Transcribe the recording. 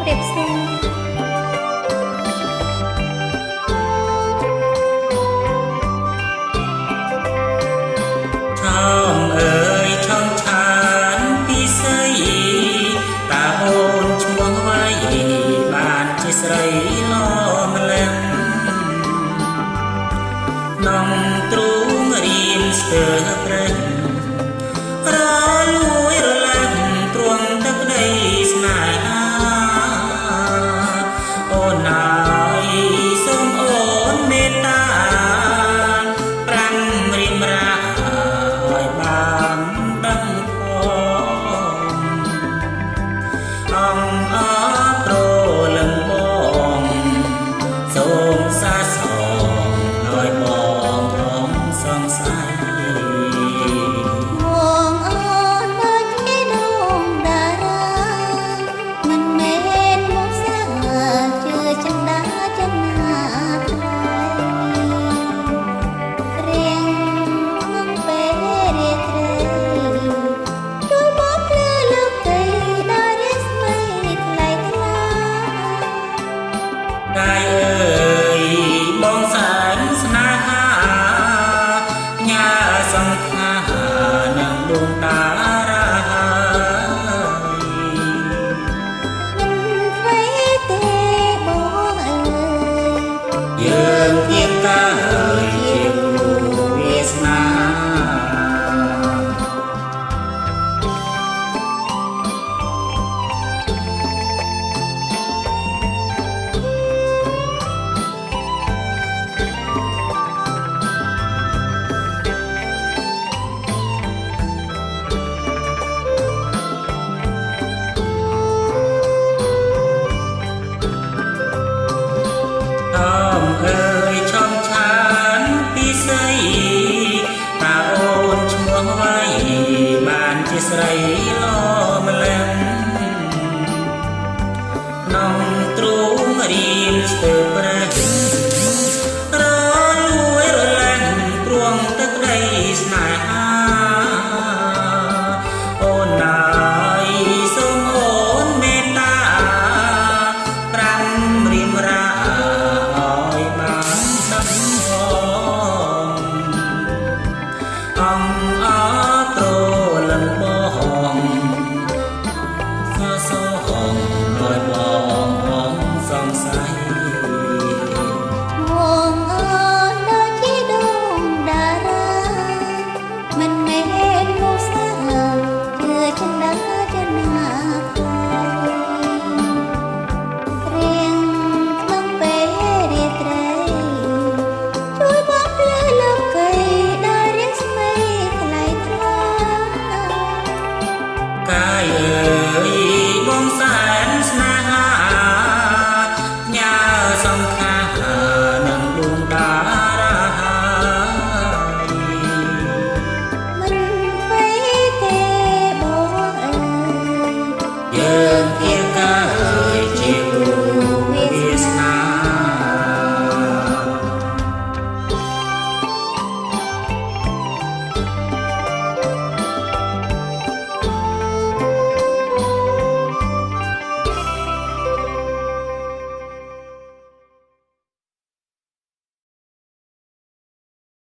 រៀបសួរឆោមអើយឆោមឆានពីស្អីតាអូនឈ្មោះអ្វីបានជាស្រីឡម្លឹងនំទ្រូងរៀមស្ទើរព្រឹងរលួយរលឹងទ្រង់ទឹកដីស្នេហាអូនអើយសូមអូនមេត្តាប្រាំរៀមរាឲ្យបានដឹងផងអង្គអប្រលឹងបងសូមសាសងឲ្យបងផងសង្ស័យកាយអើយបងសែនស្នេហាញ៉ាសង្ខានឹងដួងតារាមិនអ្វីទេបងអើយយើងទៀងតាហើយជាវាសនាអើយឆោមឆានពីស្អីតាអូនឈ្មោះអ្វីបានជាស្រីឡម្លឹងនំទ្រូងរៀមស្ទើរព្រឹករលួយរលឹងព្រួងទឹកដីស្នេហាអូនអើយសូមអូនមេត្តាប្រាំរៀមរាឲ្យបានដឹងផងអង្គអត្រលឹងបងសាសងឲ្យបងផងសង្ស័យបងអើយដូចជាដួងតារាមិនមែនមកសាជឿចិនដាចិនណារៀងក្នុងពេលរាត្រីជួយបងភ្លឺលោកីដែលរៀងស្មីថ្លៃថ្លាកាយអើយបងសា